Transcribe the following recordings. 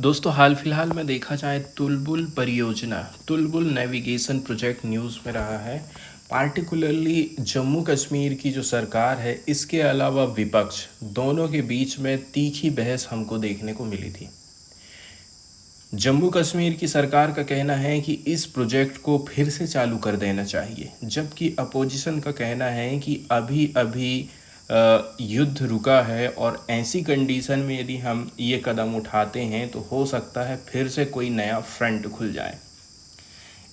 दोस्तों हाल फिलहाल में देखा जाए तुलबुल नेविगेशन प्रोजेक्ट न्यूज़ में रहा है। पार्टिकुलरली जम्मू कश्मीर की जो सरकार है, इसके अलावा विपक्ष, दोनों के बीच में तीखी बहस हमको देखने को मिली थी। जम्मू कश्मीर की सरकार का कहना है कि इस प्रोजेक्ट को फिर से चालू कर देना चाहिए, जबकि अपोजिशन का कहना है कि अभी अभी युद्ध रुका है और ऐसी कंडीशन में यदि हम ये कदम उठाते हैं तो हो सकता है फिर से कोई नया फ्रंट खुल जाए।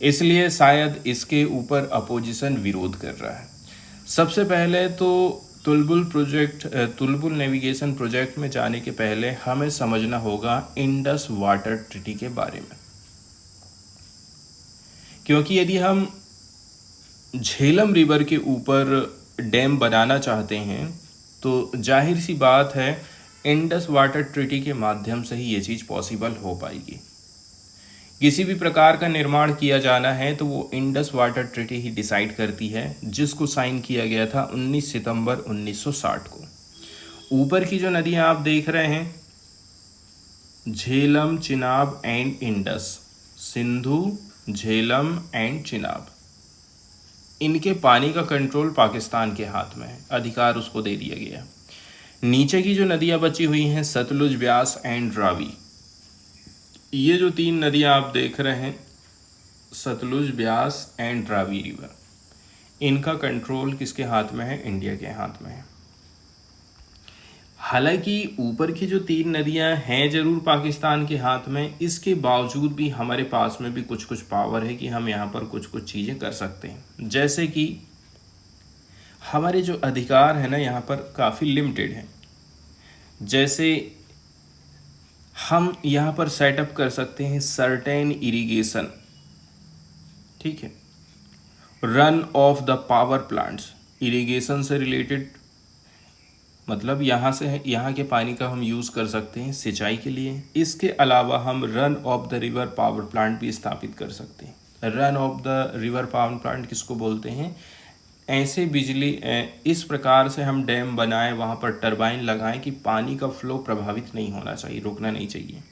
इसलिए शायद इसके ऊपर अपोजिशन विरोध कर रहा है। सबसे पहले तो तुलबुल नेविगेशन प्रोजेक्ट में जाने के पहले हमें समझना होगा इंडस वाटर ट्रीटी के बारे में, क्योंकि यदि हम झेलम रिवर के ऊपर डैम बनाना चाहते हैं तो जाहिर सी बात है इंडस वाटर ट्रीटी के माध्यम से ही ये चीज़ पॉसिबल हो पाएगी। किसी भी प्रकार का निर्माण किया जाना है तो वो इंडस वाटर ट्रीटी ही डिसाइड करती है, जिसको साइन किया गया था 19 सितंबर 1960 को। ऊपर की जो नदियाँ आप देख रहे हैं, Jhelum, Chenab and Indus, Sindhu, Jhelum and Chenab, इनके पानी का कंट्रोल पाकिस्तान के हाथ में है, अधिकार उसको दे दिया गया। नीचे की जो नदियाँ बची हुई हैं, सतलुज, ब्यास एंड रावी, ये जो तीन नदियाँ आप देख रहे हैं, सतलुज, ब्यास एंड रावी रिवर, इनका कंट्रोल किसके हाथ में है? इंडिया के हाथ में है। हालांकि ऊपर की जो तीन नदियां हैं जरूर पाकिस्तान के हाथ में, इसके बावजूद भी हमारे पास में भी कुछ कुछ पावर है कि हम यहाँ पर कुछ कुछ चीज़ें कर सकते हैं। जैसे कि हमारे जो अधिकार है ना, यहाँ पर काफ़ी लिमिटेड है। जैसे हम यहाँ पर सेटअप कर सकते हैं सर्टेन इरिगेशन, ठीक है, run of the power plants, irrigation से रिलेटेड, मतलब यहाँ के पानी का हम यूज़ कर सकते हैं सिंचाई के लिए। इसके अलावा हम run of the river power plant भी स्थापित कर सकते हैं। Run of the river power plant किसको बोलते हैं? ऐसे बिजली, इस प्रकार से हम डैम बनाएं, वहाँ पर टरबाइन लगाएं कि पानी का फ्लो प्रभावित नहीं होना चाहिए, रुकना नहीं चाहिए।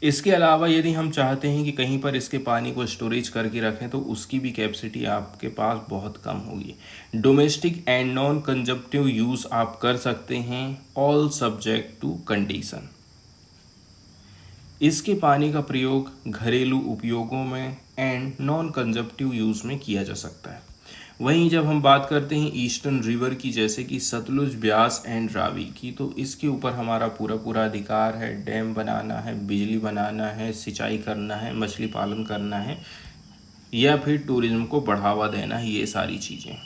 इसके अलावा यदि हम चाहते हैं कि कहीं पर इसके पानी को स्टोरेज करके रखें तो उसकी भी कैपेसिटी आपके पास बहुत कम होगी। डोमेस्टिक एंड नॉन कंजप्टिव यूज़ आप कर सकते हैं, ऑल सब्जेक्ट टू कंडीशन। इसके पानी का प्रयोग घरेलू उपयोगों में एंड नॉन कंजप्टिव यूज़ में किया जा सकता है। वहीं जब हम बात करते हैं ईस्टर्न रिवर की, जैसे कि सतलुज, ब्यास एंड रावी की, तो इसके ऊपर हमारा पूरा अधिकार है। डैम बनाना है, बिजली बनाना है, सिंचाई करना है, मछली पालन करना है, या फिर टूरिज्म को बढ़ावा देना है, ये सारी चीज़ें,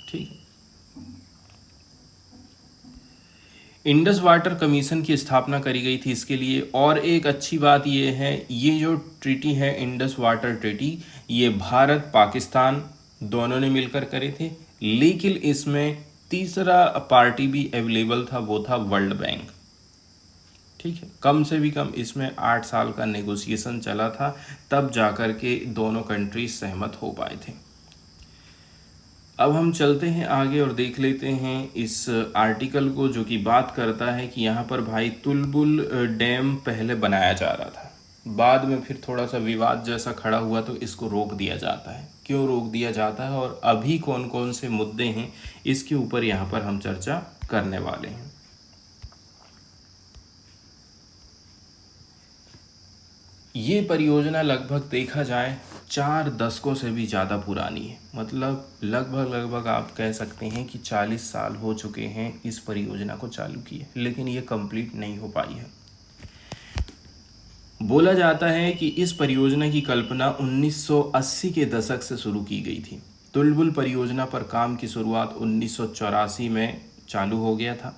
ठीक है। इंडस वाटर कमीशन की स्थापना करी गई थी इसके लिए। और एक अच्छी बात ये है, ये जो ट्रीटी है इंडस वाटर ट्रीटी, ये भारत पाकिस्तान दोनों ने मिलकर करे थे, लेकिन इसमें तीसरा पार्टी भी अवेलेबल था, वो था वर्ल्ड बैंक, ठीक है। कम से भी कम इसमें 8 साल का नेगोशिएशन चला था, तब जाकर के दोनों कंट्री सहमत हो पाए थे। अब हम चलते हैं आगे और देख लेते हैं इस आर्टिकल को, जो कि बात करता है कि यहाँ पर भाई तुलबुल डैम पहले बनाया जा रहा था, बाद में फिर थोड़ा सा विवाद जैसा खड़ा हुआ तो इसको रोक दिया जाता है। क्यों रोक दिया जाता है और अभी कौन कौन से मुद्दे हैं, इसके ऊपर यहाँ पर हम चर्चा करने वाले हैं। ये परियोजना लगभग देखा जाए 4 दशकों से भी ज़्यादा पुरानी है। मतलब लगभग आप कह सकते हैं कि 40 साल हो चुके हैं इस परियोजना को चालू किए, लेकिन ये कंप्लीट नहीं हो पाई है। बोला जाता है कि इस परियोजना की कल्पना 1980 के दशक से शुरू की गई थी। तुलबुल परियोजना पर काम की शुरुआत 1984 में चालू हो गया था।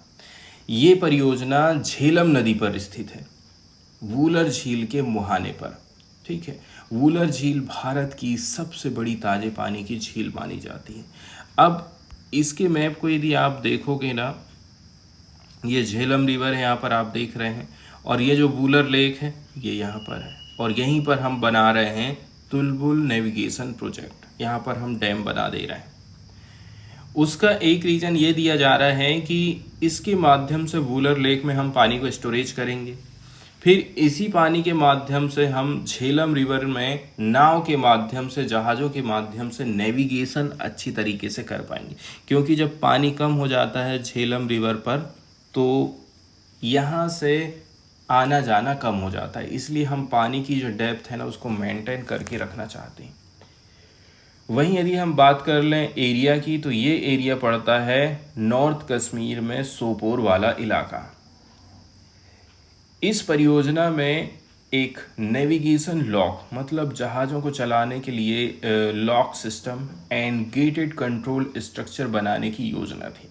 ये परियोजना झेलम नदी पर स्थित है, वूलर झील के मुहाने पर, ठीक है। वूलर झील भारत की सबसे बड़ी ताजे पानी की झील मानी जाती है। अब इसके मैप को यदि आप देखोगे ना, ये झेलम रिवर है, यहाँ पर आप देख रहे हैं, और ये जो वूलर लेक है ये यहाँ पर है, और यहीं पर हम बना रहे हैं तुलबुल नेविगेशन प्रोजेक्ट। यहाँ पर हम डैम बना दे रहे हैं। उसका एक रीज़न ये दिया जा रहा है कि इसके माध्यम से वूलर लेक में हम पानी को स्टोरेज करेंगे, फिर इसी पानी के माध्यम से हम झेलम रिवर में नाव के माध्यम से, जहाज़ों के माध्यम से नेविगेशन अच्छी तरीके से कर पाएंगे। क्योंकि जब पानी कम हो जाता है झेलम रिवर पर तो यहाँ से आना जाना कम हो जाता है, इसलिए हम पानी की जो डेप्थ है ना उसको मेंटेन करके रखना चाहते हैं। वहीं यदि हम बात कर लें एरिया की, तो ये एरिया पड़ता है नॉर्थ कश्मीर में सोपोर वाला इलाका। इस परियोजना में एक नेविगेशन लॉक, मतलब जहाज़ों को चलाने के लिए lock system and gated control structure बनाने की योजना थी।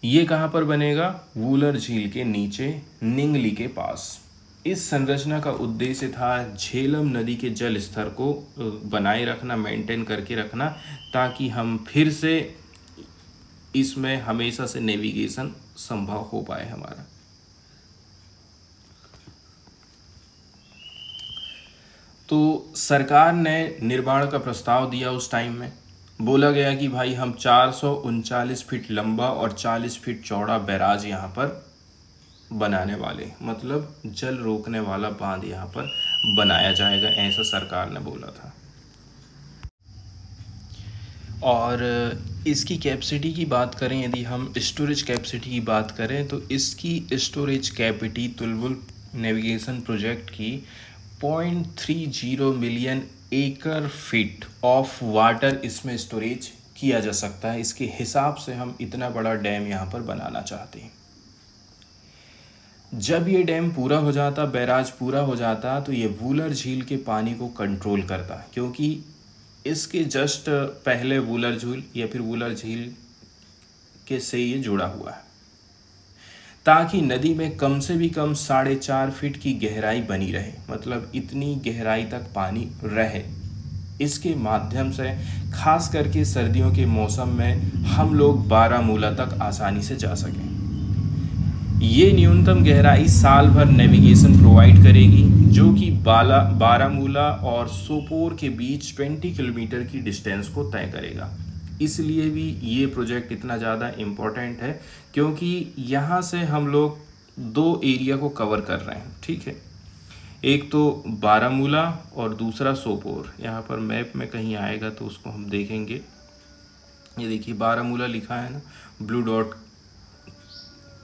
ये कहाँ पर बनेगा? वूलर झील के नीचे निंगली के पास। इस संरचना का उद्देश्य था झेलम नदी के जल स्तर को बनाए रखना, मेंटेन करके रखना, ताकि हम फिर से इसमें हमेशा से नेविगेशन संभव हो पाए हमारा। तो सरकार ने निर्माण का प्रस्ताव दिया। उस टाइम में बोला गया कि भाई हम 439 फीट लंबा और 40 फीट चौड़ा बैराज यहाँ पर बनाने वाले, मतलब जल रोकने वाला बांध यहाँ पर बनाया जाएगा, ऐसा सरकार ने बोला था। और इसकी कैपेसिटी की बात करें, यदि हम स्टोरेज कैपेसिटी की बात करें, तो इसकी storage capacity Tulbul navigation project की 0.30 मिलियन एकड़ फीट ऑफ वाटर इसमें स्टोरेज किया जा सकता है। इसके हिसाब से हम इतना बड़ा डैम यहाँ पर बनाना चाहते हैं। जब ये डैम पूरा हो जाता, बैराज पूरा हो जाता, तो ये वूलर झील के पानी को कंट्रोल करता, क्योंकि इसके जस्ट पहले वूलर झील या फिर वूलर झील के से ये जुड़ा हुआ है, ताकि नदी में कम से भी कम 4.5 फीट की गहराई बनी रहे, मतलब इतनी गहराई तक पानी रहे। इसके माध्यम से खास करके सर्दियों के मौसम में हम लोग बारामूला तक आसानी से जा सकें। ये न्यूनतम गहराई साल भर नेविगेशन प्रोवाइड करेगी, जो कि बारामूला और सोपोर के बीच 20 किलोमीटर की डिस्टेंस को तय करेगा। इसलिए भी ये प्रोजेक्ट इतना ज़्यादा इम्पोर्टेंट है, क्योंकि यहाँ से हम लोग 2 एरिया को कवर कर रहे हैं, ठीक है। एक तो बारामूला और दूसरा सोपोर। यहाँ पर मैप में कहीं आएगा तो उसको हम देखेंगे। ये देखिए बारामूला लिखा है ना ब्लू डॉट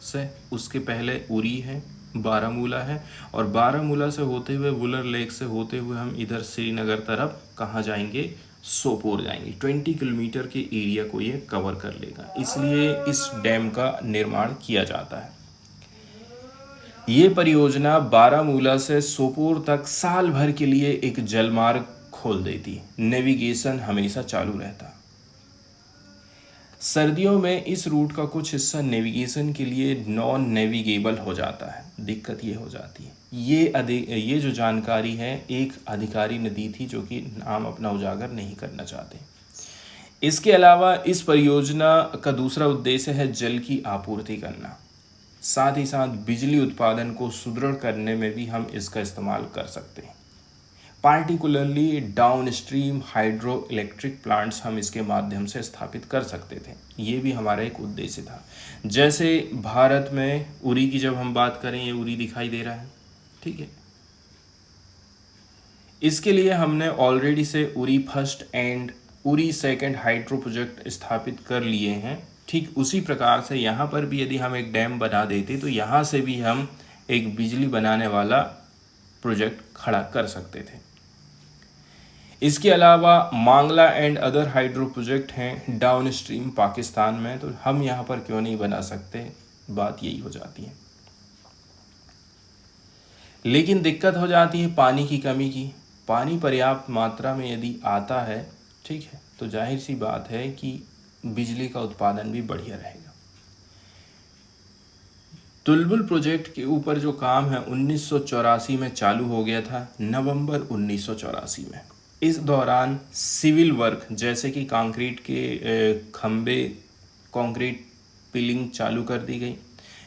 से, उसके पहले उरी है, बारामूला है, और बारामूला से होते हुए वुलर लेक से होते हुए हम इधर श्रीनगर तरफ कहाँ जाएंगे? सोपोर जाएंगे। 20 किलोमीटर के एरिया को ये कवर कर लेगा, इसलिए इस डैम का निर्माण किया जाता है। ये परियोजना बारामूला से सोपोर तक साल भर के लिए एक जलमार्ग खोल देती, नेविगेशन हमेशा चालू रहता। सर्दियों में इस रूट का कुछ हिस्सा नेविगेशन के लिए नॉन नेविगेबल हो जाता है, दिक्कत ये हो जाती है। ये जो जानकारी है एक अधिकारी ने दी थी, जो कि नाम अपना उजागर नहीं करना चाहते। इसके अलावा इस परियोजना का दूसरा उद्देश्य है जल की आपूर्ति करना, साथ ही साथ बिजली उत्पादन को सुदृढ़ करने में भी हम इसका इस्तेमाल कर सकते हैं। Particularly down stream hydro electric plants हम इसके माध्यम से स्थापित कर सकते थे, ये भी हमारा एक उद्देश्य था। जैसे भारत में उरी की जब हम बात करें, ये उरी दिखाई दे रहा है, ठीक है। इसके लिए हमने ऑलरेडी से Uri first and Uri second hydro project स्थापित कर लिए हैं। ठीक उसी प्रकार से यहाँ पर भी यदि हम एक डैम बना देते तो यहाँ से भी हम एक बिजली बनाने वाला प्रोजेक्ट खड़ा कर सकते थे। इसके अलावा मांगला एंड अदर हाइड्रो प्रोजेक्ट हैं डाउन स्ट्रीम पाकिस्तान में, तो हम यहाँ पर क्यों नहीं बना सकते, बात यही हो जाती है। लेकिन दिक्कत हो जाती है पानी की कमी की। पानी पर्याप्त मात्रा में यदि आता है, ठीक है, तो जाहिर सी बात है कि बिजली का उत्पादन भी बढ़िया रहेगा। तुलबुल प्रोजेक्ट के ऊपर जो काम है 1984 में चालू हो गया था, नवंबर 1984 में। इस दौरान सिविल वर्क जैसे कि कंक्रीट के खंबे, कंक्रीट पिलिंग चालू कर दी गई,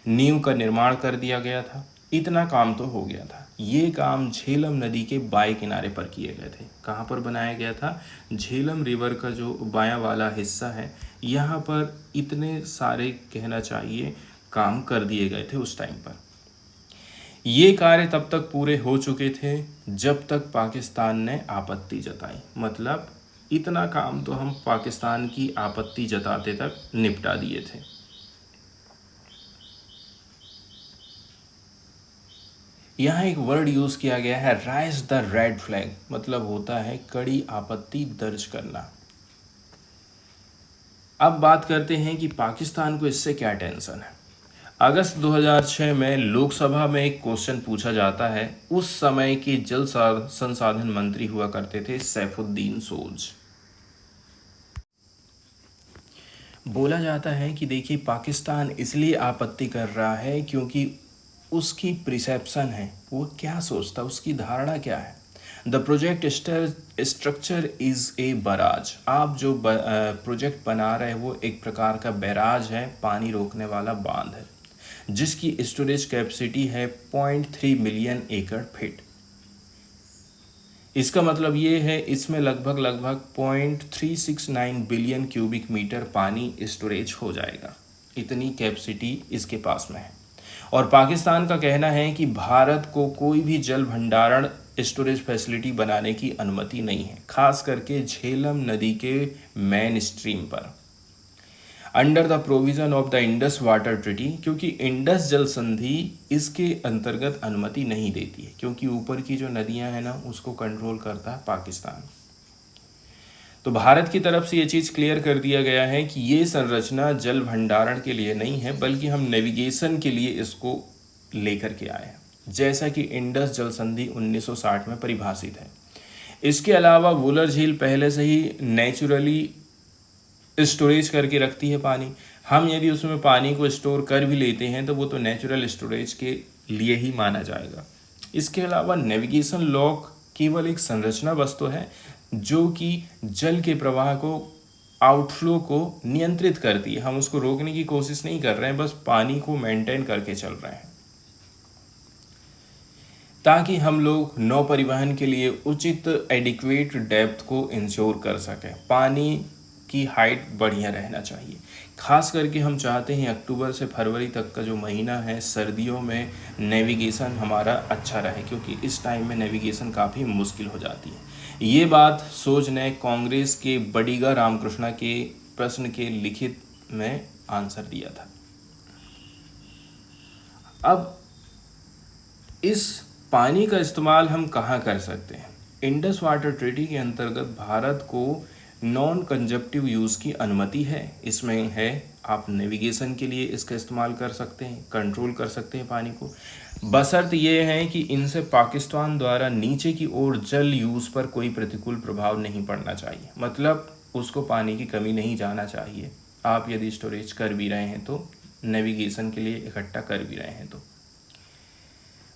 नींव का निर्माण कर दिया गया था। इतना काम तो हो गया था। ये काम झेलम नदी के बाएं किनारे पर किए गए थे। कहाँ पर बनाया गया था? झेलम रिवर का जो बायां वाला हिस्सा है, यहाँ पर इतने सारे कहना चाहिए काम कर दिए गए थे उस टाइम पर। ये कार्य तब तक पूरे हो चुके थे जब तक पाकिस्तान ने आपत्ति जताई। मतलब इतना काम तो हम पाकिस्तान की आपत्ति जताते तक निपटा दिए थे। यहाँ एक वर्ड यूज़ किया गया है राइज द रेड फ्लैग, मतलब होता है कड़ी आपत्ति दर्ज करना। अब बात करते हैं कि पाकिस्तान को इससे क्या टेंशन है। अगस्त 2006 में लोकसभा में एक क्वेश्चन पूछा जाता है। उस समय के जल संसाधन मंत्री हुआ करते थे सैफुद्दीन सोज। बोला जाता है कि देखिए पाकिस्तान इसलिए आपत्ति कर रहा है क्योंकि उसकी प्रिसेप्शन है, वो क्या सोचता, उसकी धारणा क्या है। The project structure is a barrage. आप जो प्रोजेक्ट बना रहे हैं वो एक प्रकार का बैराज है, पानी रोकने वाला बांध है, जिसकी स्टोरेज कैपेसिटी है 0.3 मिलियन एकड़ फीट। इसका मतलब ये है इसमें लगभग 0.369 बिलियन क्यूबिक मीटर पानी स्टोरेज हो जाएगा। इतनी कैपेसिटी इसके पास में है। और पाकिस्तान का कहना है कि भारत को कोई भी जल भंडारण स्टोरेज फैसिलिटी बनाने की अनुमति नहीं है, खास करके झेलम नदी के मेन स्ट्रीम पर under the provision of the Indus water treaty, क्योंकि इंडस जल संधि इसके अंतर्गत अनुमति नहीं देती है, क्योंकि ऊपर की जो नदियां हैं ना उसको कंट्रोल करता है पाकिस्तान। तो भारत की तरफ से ये चीज़ क्लियर कर दिया गया है कि ये संरचना जल भंडारण के लिए नहीं है, बल्कि हम नेविगेशन के लिए इसको लेकर के आए हैं, जैसा कि इंडस जल संधि 1960 में परिभाषित है। इसके अलावा वुलर झील पहले से ही नेचुरली स्टोरेज करके रखती है पानी। हम यदि उसमें पानी को स्टोर कर भी लेते हैं तो वो तो नेचुरल स्टोरेज के लिए ही माना जाएगा। इसके अलावा नेविगेशन लॉक केवल एक संरचना वस्तु है जो कि जल के प्रवाह को, आउटफ्लो को नियंत्रित करती है। हम उसको रोकने की कोशिश नहीं कर रहे हैं, बस पानी को मेंटेन करके चल रहे हैं ताकि हम लोग नौ परिवहन के लिए उचित एडिक्वेट डेप्थ को इंश्योर कर सकें। पानी की हाइट बढ़िया रहना चाहिए। खास करके हम चाहते हैं अक्टूबर से फरवरी तक का जो महीना है, सर्दियों में नेविगेशन हमारा अच्छा रहे, क्योंकि इस टाइम में नेविगेशन काफ़ी मुश्किल हो जाती है। ये बात सोज ने कांग्रेस के बडिगा रामकृष्णा के प्रश्न के लिखित में आंसर दिया था। अब इस पानी का इस्तेमाल हम कहाँ कर सकते हैं? इंडस वाटर ट्रीटी के अंतर्गत भारत को नॉन कंजप्टिव यूज़ की अनुमति है। इसमें है आप नेविगेशन के लिए इसका इस्तेमाल कर सकते हैं, कंट्रोल कर सकते हैं पानी को, बशर्त ये है कि इनसे पाकिस्तान द्वारा नीचे की ओर जल यूज़ पर कोई प्रतिकूल प्रभाव नहीं पड़ना चाहिए। मतलब उसको पानी की कमी नहीं जाना चाहिए। आप यदि स्टोरेज कर भी रहे हैं तो, नेविगेशन के लिए इकट्ठा कर भी रहे हैं तो।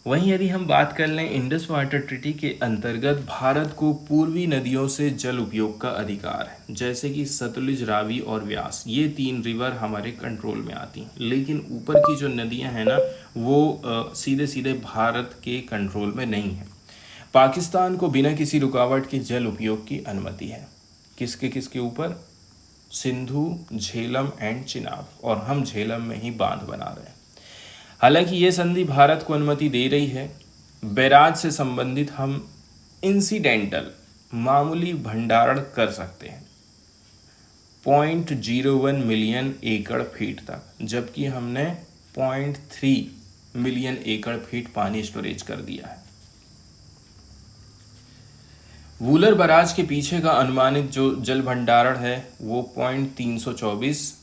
वहीं यदि हम बात कर लें इंडस वाटर ट्रीटी के अंतर्गत भारत को पूर्वी नदियों से जल उपयोग का अधिकार है, जैसे कि सतलुज, रावी और व्यास। ये 3 रिवर हमारे कंट्रोल में आती हैं, लेकिन ऊपर की जो नदियां हैं ना वो सीधे सीधे भारत के कंट्रोल में नहीं है। पाकिस्तान को बिना किसी रुकावट के जल उपयोग की अनुमति है। किसके ऊपर? सिंधु, झेलम एंड चिनाब, और हम झेलम में ही बांध बना रहे हैं। हालांकि ये संधि भारत को अनुमति दे रही है बैराज से संबंधित हम इंसिडेंटल मामूली भंडारण कर सकते हैं 0.01 मिलियन एकड़ फीट तक, जबकि हमने 0.3 मिलियन एकड़ फीट पानी स्टोरेज कर दिया है। वुलर बराज के पीछे का अनुमानित जो जल भंडारण है वो 0.324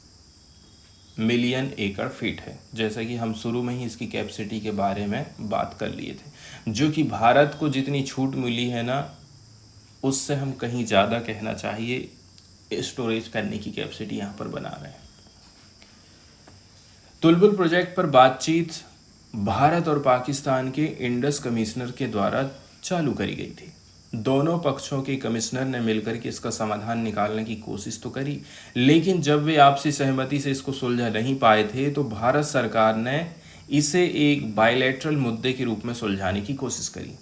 मिलियन एकड़ फीट है, जैसा कि हम शुरू में ही इसकी कैपेसिटी के बारे में बात कर लिए थे। जो कि भारत को जितनी छूट मिली है ना उससे हम कहीं ज़्यादा कहना चाहिए स्टोरेज करने की कैपेसिटी यहाँ पर बना रहे हैं। तुलबुल प्रोजेक्ट पर बातचीत भारत और पाकिस्तान के इंडस कमिश्नर के द्वारा चालू करी गई थी। दोनों पक्षों के कमिश्नर ने मिलकर के इसका समाधान निकालने की कोशिश तो करी, लेकिन जब वे आपसी सहमति से इसको सुलझा नहीं पाए थे तो भारत सरकार ने इसे एक बायलैटरल मुद्दे के रूप में सुलझाने की कोशिश करी।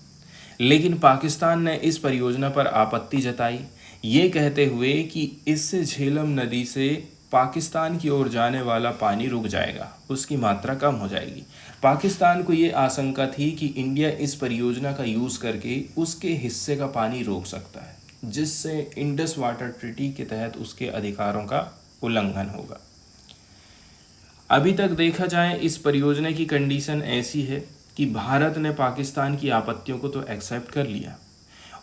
लेकिन पाकिस्तान ने इस परियोजना पर आपत्ति जताई, ये कहते हुए कि इससे झेलम नदी से पाकिस्तान की ओर जाने वाला पानी रुक जाएगा, उसकी मात्रा कम हो जाएगी। पाकिस्तान को ये आशंका थी कि इंडिया इस परियोजना का यूज़ करके उसके हिस्से का पानी रोक सकता है, जिससे इंडस वाटर ट्रीटी के तहत उसके अधिकारों का उल्लंघन होगा। अभी तक देखा जाए इस परियोजना की कंडीशन ऐसी है कि भारत ने पाकिस्तान की आपत्तियों को तो एक्सेप्ट कर लिया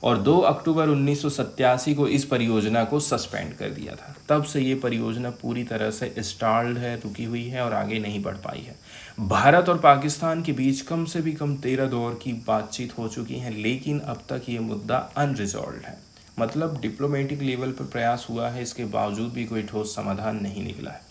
और 2 अक्टूबर 1987 को इस परियोजना को सस्पेंड कर दिया था। तब से ये परियोजना पूरी तरह से स्टॉल्ड है, रुकी हुई है और आगे नहीं बढ़ पाई है। भारत और पाकिस्तान के बीच कम से भी कम 13 दौर की बातचीत हो चुकी है, लेकिन अब तक ये मुद्दा अनरिजॉल्व है। मतलब डिप्लोमेटिक लेवल पर प्रयास हुआ है, इसके बावजूद भी कोई ठोस समाधान नहीं निकला है।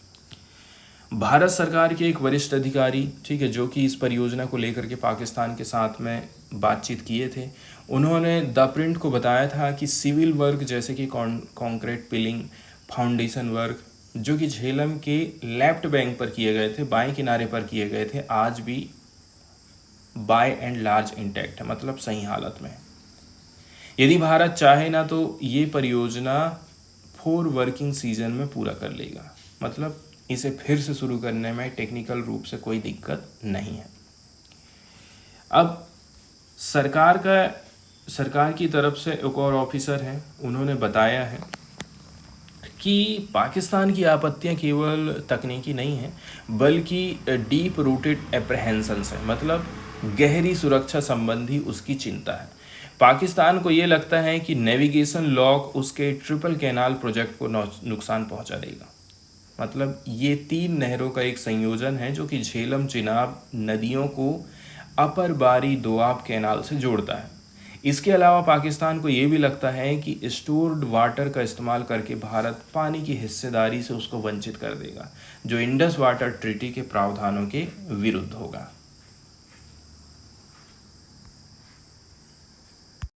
भारत सरकार के एक वरिष्ठ अधिकारी, ठीक है, जो कि इस परियोजना को लेकर के पाकिस्तान के साथ में बातचीत किए थे, उन्होंने द प्रिंट को बताया था कि सिविल वर्क जैसे कि कंक्रीट पिलिंग, फाउंडेशन वर्क जो कि झेलम के लेफ्ट बैंक पर किए गए थे, बाएं किनारे पर किए गए थे, आज भी बाय एंड लार्ज इंटैक्ट है, मतलब सही हालत में। यदि भारत चाहे ना तो ये परियोजना 4 वर्किंग सीजन में पूरा कर लेगा, मतलब इसे फिर से शुरू करने में टेक्निकल रूप से कोई दिक्कत नहीं है। अब सरकार की तरफ से एक और ऑफिसर हैं, उन्होंने बताया है कि पाकिस्तान की आपत्तियां केवल तकनीकी नहीं हैं, बल्कि डीप रूटेड एप्रहेंशंस है, मतलब गहरी सुरक्षा संबंधी उसकी चिंता है। पाकिस्तान को ये लगता है कि नेविगेशन लॉक उसके ट्रिपल कैनाल प्रोजेक्ट को नुकसान पहुंचा देगा। मतलब ये 3 नहरों का एक संयोजन है जो कि झेलम चिनाब नदियों को अपर बारी दोआब कैनाल से जोड़ता है। इसके अलावा पाकिस्तान को ये भी लगता है कि स्टोर्ड वाटर का इस्तेमाल करके भारत पानी की हिस्सेदारी से उसको वंचित कर देगा, जो इंडस वाटर ट्रीटी के प्रावधानों के विरुद्ध होगा।